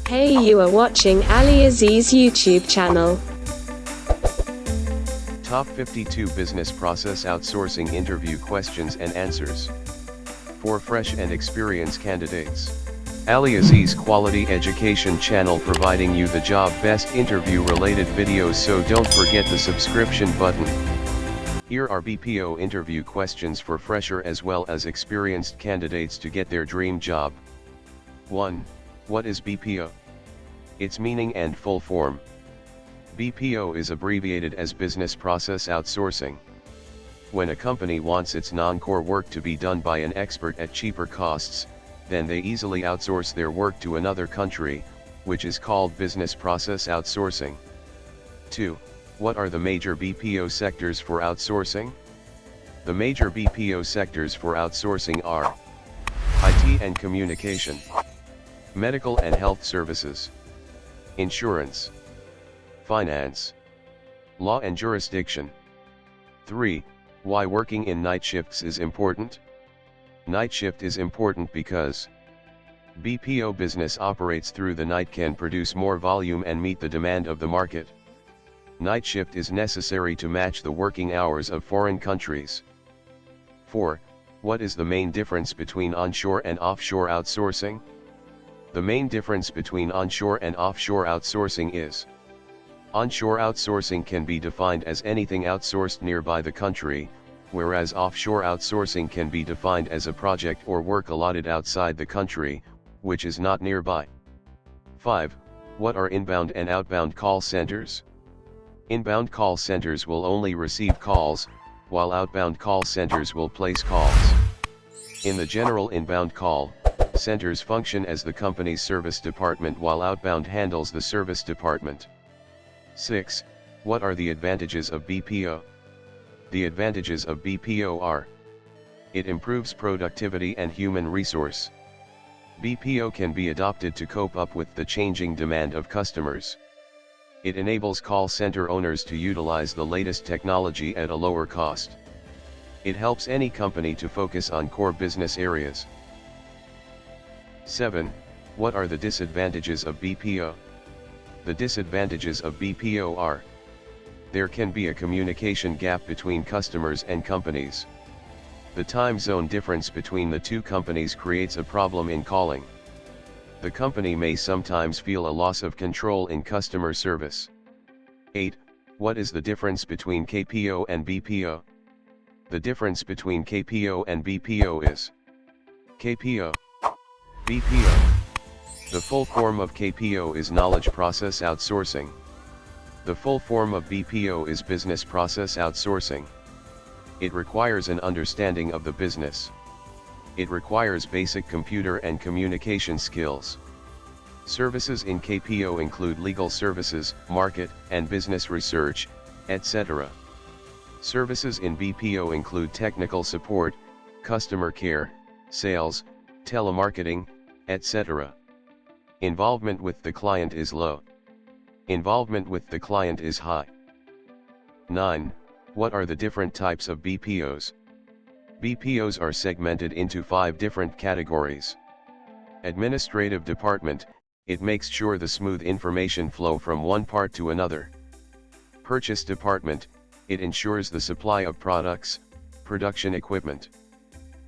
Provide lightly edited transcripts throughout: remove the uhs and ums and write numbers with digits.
Hey, you are watching AliAziz YouTube channel. Top 52 Business Process Outsourcing Interview Questions and Answers for fresh and experienced candidates. AliAziz Quality Education channel providing you the job best interview related videos, so don't forget the subscription button. Here are BPO interview questions for fresher as well as experienced candidates to get their dream job. 1. What is BPO? Its meaning and full form. BPO is abbreviated as Business Process Outsourcing. When a company wants its non-core work to be done by an expert at cheaper costs, then they easily outsource their work to another country, which is called Business Process Outsourcing. 2. What are the major BPO sectors for outsourcing? The major BPO sectors for outsourcing are IT and communication, medical and health services, insurance, finance, law and jurisdiction. 3. Why working in night shifts is important? Night shift is important because BPO business operates through the night, can produce more volume and meet the demand of the market. Night shift is necessary to match the working hours of foreign countries. 4. What is the main difference between onshore and offshore outsourcing? The main difference between onshore and offshore outsourcing is: onshore outsourcing can be defined as anything outsourced nearby the country, whereas offshore outsourcing can be defined as a project or work allotted outside the country, which is not nearby. 5. What are inbound and outbound call centers? Inbound call centers will only receive calls, while outbound call centers will place calls. In the general inbound call centers function as the company's service department, while outbound handles the service department. 6. What are the advantages of BPO? The advantages of BPO are: it improves productivity and human resource. BPO can be adopted to cope up with the changing demand of customers. It enables call center owners to utilize the latest technology at a lower cost. It helps any company to focus on core business areas. 7. What are the disadvantages of BPO? The disadvantages of BPO are: there can be a communication gap between customers and companies. The time zone difference between the two companies creates a problem in calling. The company may sometimes feel a loss of control in customer service. 8. What is the difference between KPO and BPO? The difference between KPO and BPO is: KPO, BPO. The full form of KPO is Knowledge Process Outsourcing. The full form of BPO is Business Process Outsourcing. It requires an understanding of the business. It requires basic computer and communication skills. Services in KPO include legal services, market and business research, etc. Services in BPO include technical support, customer care, sales, telemarketing, etc. Involvement with the client is low. Involvement with the client is high. 9. What are the different types of BPOs? BPOs are segmented into 5 different categories. Administrative department, it makes sure the smooth information flow from one part to another. Purchase department, it ensures the supply of products, production equipment.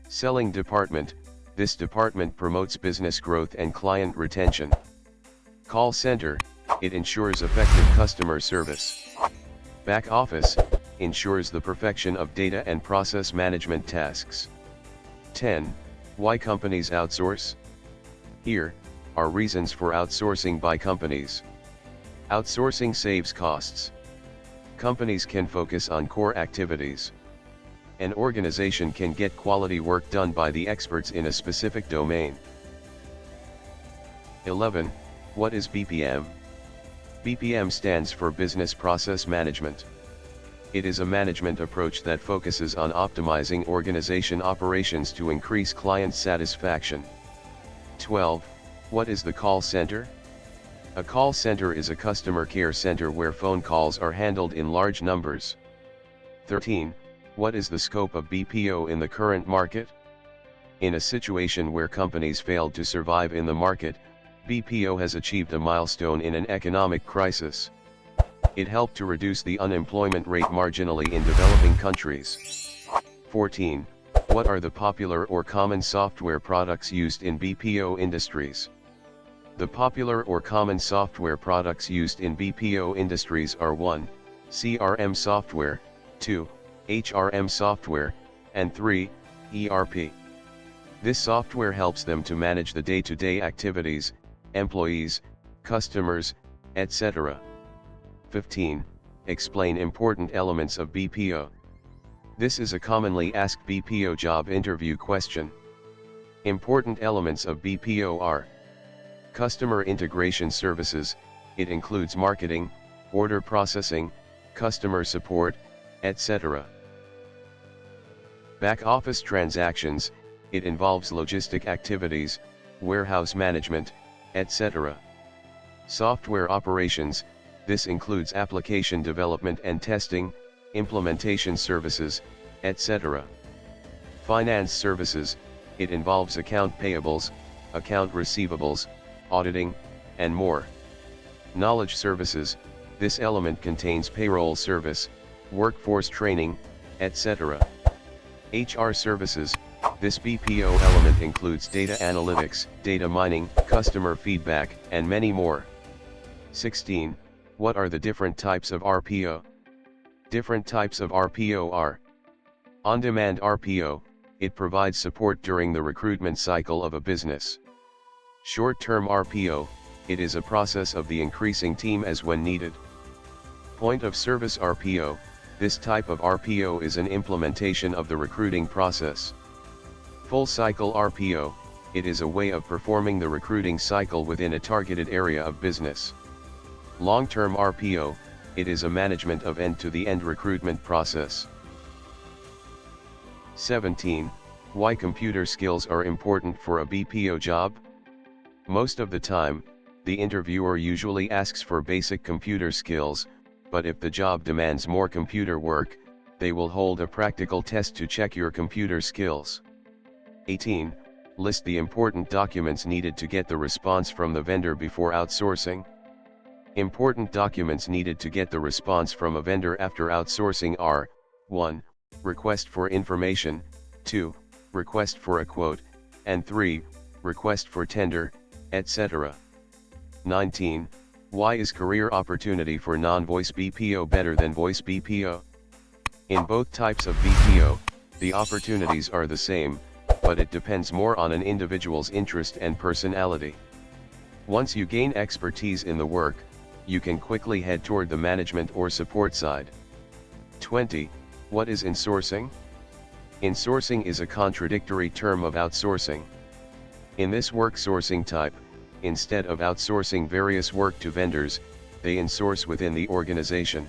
Selling department, this department promotes business growth and client retention. Call center, it ensures effective customer service. Back office, ensures the perfection of data and process management tasks. 10. Why companies outsource? Here are reasons for outsourcing by companies. Outsourcing saves costs. Companies can focus on core activities. An organization can get quality work done by the experts in a specific domain. 11. What is BPM? BPM stands for Business Process Management. It is a management approach that focuses on optimizing organization operations to increase client satisfaction. 12. What is the call center? A call center is a customer care center where phone calls are handled in large numbers. 13. What is the scope of BPO in the current market? In a situation where companies failed to survive in the market, BPO has achieved a milestone in an economic crisis. It helped to reduce the unemployment rate marginally in developing countries. 14. What are the popular or common software products used in BPO industries? The popular or common software products used in BPO industries are 1. CRM software, 2. HRM software, and 3. ERP. This software helps them to manage the day-to-day activities, employees, customers, etc. 15. Explain important elements of BPO. This is a commonly asked BPO job interview question. Important elements of BPO are: customer integration services, it includes marketing, order processing, customer support, etc. Back office transactions, it involves logistic activities, warehouse management, etc. Software operations, this includes application development and testing, implementation services, etc. Finance services, it involves account payables, account receivables, auditing, and more. Knowledge services, this element contains payroll service, workforce training, etc. HR services, this BPO element includes data analytics, data mining, customer feedback, and many more. 16. What are the different types of RPO? Different types of RPO are: on-demand RPO, it provides support during the recruitment cycle of a business. Short-term RPO, it is a process of the increasing team as when needed. Point of service RPO, this type of RPO is an implementation of the recruiting process. Full cycle RPO, it is a way of performing the recruiting cycle within a targeted area of business. Long-term RPO, it is a management of end-to-the-end recruitment process. 17. Why computer skills are important for a BPO job? Most of the time, the interviewer usually asks for basic computer skills, but if the job demands more computer work, they will hold a practical test to check your computer skills. 18. List the important documents needed to get the response from the vendor before outsourcing. Important documents needed to get the response from a vendor after outsourcing are: 1. Request for information, 2. Request for a quote, and 3. Request for tender, etc. 19. Why is career opportunity for non-voice BPO better than voice BPO? In both types of BPO, the opportunities are the same, but it depends more on an individual's interest and personality. Once you gain expertise in the work, you can quickly head toward the management or support side. 20. What is insourcing? Insourcing is a contradictory term of outsourcing. In this work sourcing type, instead of outsourcing various work to vendors, they insource within the organization.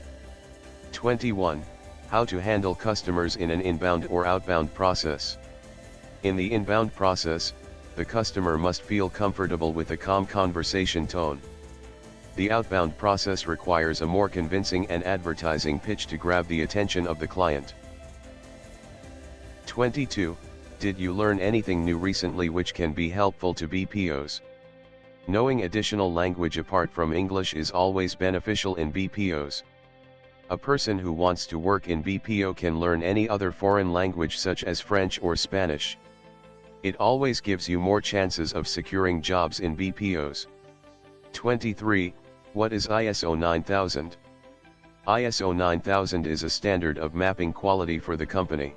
21. How to handle customers in an inbound or outbound process. In the inbound process, the customer must feel comfortable with a calm conversation tone. The outbound process requires a more convincing and advertising pitch to grab the attention of the client. 22. Did you learn anything new recently which can be helpful to BPOs? Knowing additional language apart from English is always beneficial in BPOs. A person who wants to work in BPO can learn any other foreign language such as French or Spanish. It always gives you more chances of securing jobs in BPOs. 23. What is ISO 9000? ISO 9000 is a standard of mapping quality for the company.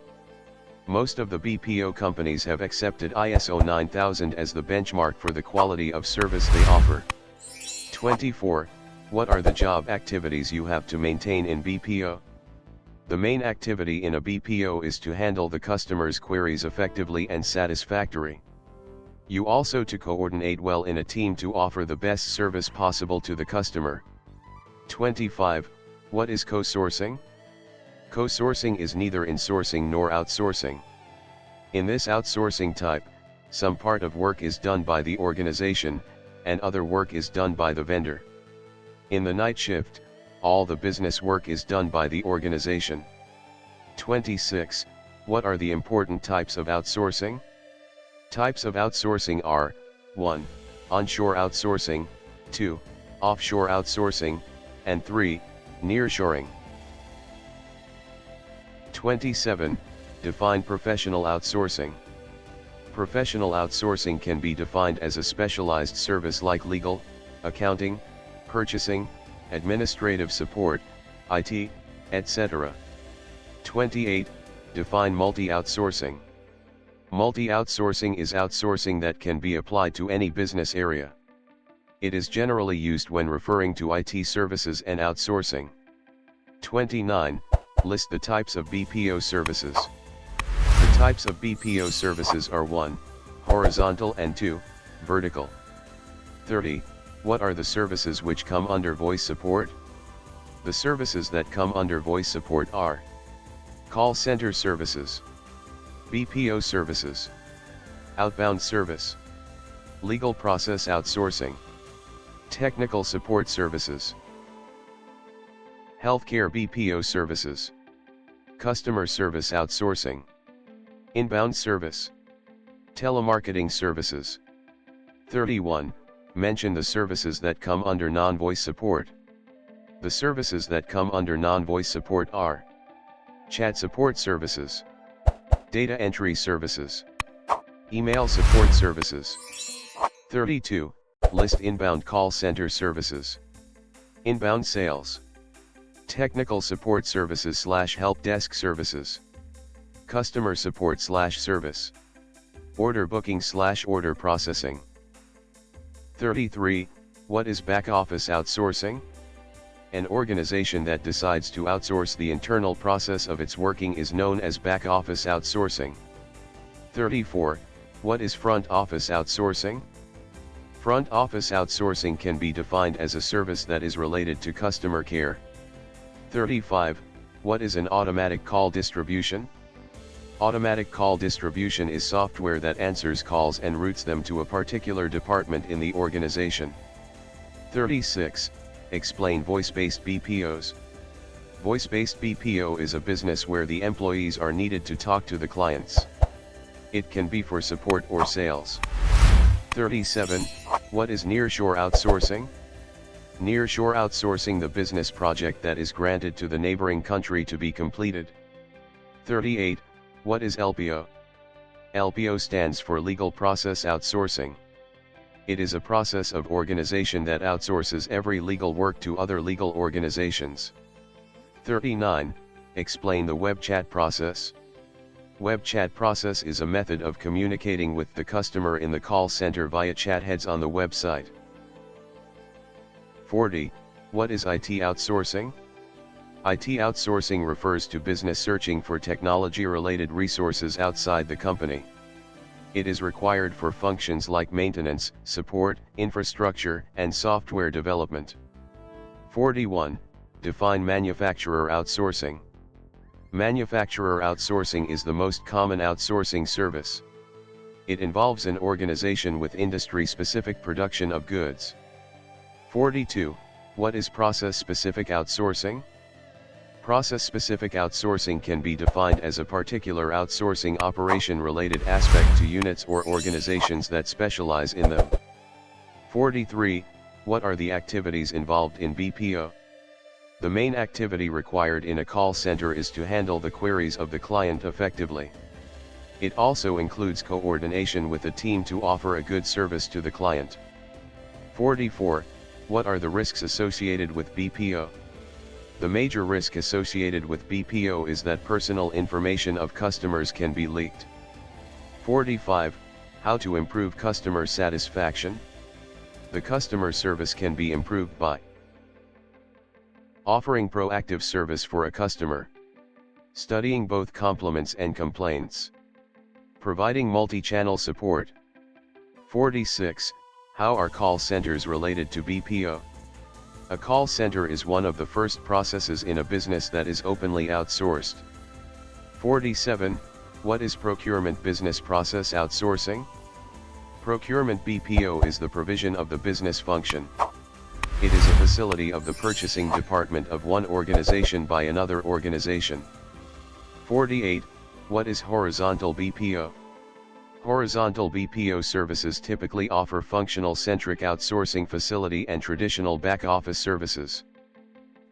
Most of the BPO companies have accepted ISO 9000 as the benchmark for the quality of service they offer. 24. What are the job activities you have to maintain in BPO? The main activity in a BPO is to handle the customer's queries effectively and satisfactory. You also to coordinate well in a team to offer the best service possible to the customer. 25. What is co-sourcing? Co-sourcing is neither insourcing nor outsourcing. In this outsourcing type, some part of work is done by the organization, and other work is done by the vendor. In the night shift, all the business work is done by the organization. 26. What are the important types of outsourcing? Types of outsourcing are: 1. onshore outsourcing, 2, offshore outsourcing, and 3, nearshoring. 27. Define professional outsourcing. Professional outsourcing can be defined as a specialized service like legal, accounting, purchasing, administrative support, IT, etc. 28. Define multi-outsourcing. Multi-outsourcing is outsourcing that can be applied to any business area. It is generally used when referring to IT services and outsourcing. 29. List the types of BPO services. The types of BPO services are 1, horizontal, and 2, vertical. 30. What are the services which come under voice support? The services that come under voice support are call center services, BPO services, outbound service, legal process outsourcing, technical support services, healthcare BPO services, customer service outsourcing, inbound service, telemarketing services. 31. Mention the services that come under non-voice support. The services that come under non-voice support are chat support services, data entry services, email support services. 32. List inbound call center services, inbound sales, technical support services / help desk services, customer support / service, order booking / order processing. 33. What is back office outsourcing? An organization that decides to outsource the internal process of its working is known as back office outsourcing. 34. What is front office outsourcing? Front office outsourcing can be defined as a service that is related to customer care. 35. What is an automatic call distribution? Automatic call distribution is software that answers calls and routes them to a particular department in the organization. 36. Explain voice-based BPOs. Voice-based BPO is a business where the employees are needed to talk to the clients. It can be for support or sales. 37. What is nearshore outsourcing? Nearshore outsourcing the business project that is granted to the neighboring country to be completed. 38. What is LPO? LPO stands for Legal Process Outsourcing. It is a process of organization that outsources every legal work to other legal organizations. 39. Explain the web chat process. Web chat process is a method of communicating with the customer in the call center via chat heads on the website. 40. What is IT outsourcing? IT outsourcing refers to business searching for technology-related resources outside the company. It is required for functions like maintenance, support, infrastructure, and software development. 41. Define manufacturer outsourcing. Manufacturer outsourcing is the most common outsourcing service. It involves an organization with industry-specific production of goods. 42. What is process-specific outsourcing? Process-specific outsourcing can be defined as a particular outsourcing operation-related aspect to units or organizations that specialize in them. 43. What are the activities involved in BPO? The main activity required in a call center is to handle the queries of the client effectively. It also includes coordination with a team to offer a good service to the client. 44. What are the risks associated with BPO? The major risk associated with BPO is that personal information of customers can be leaked. 45. How to improve customer satisfaction? The customer service can be improved by offering proactive service for a customer, studying both compliments and complaints, providing multi-channel support. 46. How are call centers related to BPO? A call center is one of the first processes in a business that is openly outsourced. 47. What is procurement business process outsourcing? Procurement BPO is the provision of the business function. It is a facility of the purchasing department of one organization by another organization. 48. What is horizontal BPO? Horizontal BPO services typically offer functional-centric outsourcing facility and traditional back-office services.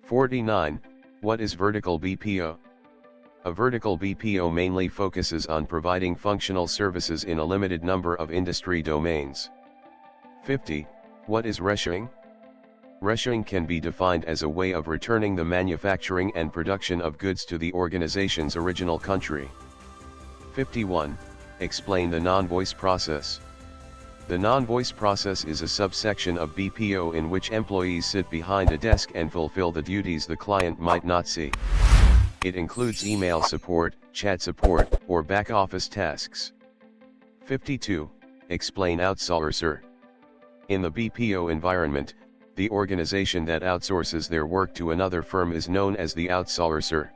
49. What is vertical BPO? A vertical BPO mainly focuses on providing functional services in a limited number of industry domains. 50. What is reshoring? Reshoring can be defined as a way of returning the manufacturing and production of goods to the organization's original country. 51. Explain the non-voice process. The non-voice process is a subsection of BPO in which employees sit behind a desk and fulfill the duties the client might not see. It includes email support, chat support, or back-office tasks. 52. Explain outsourcer. In the BPO environment, the organization that outsources their work to another firm is known as the outsourcer.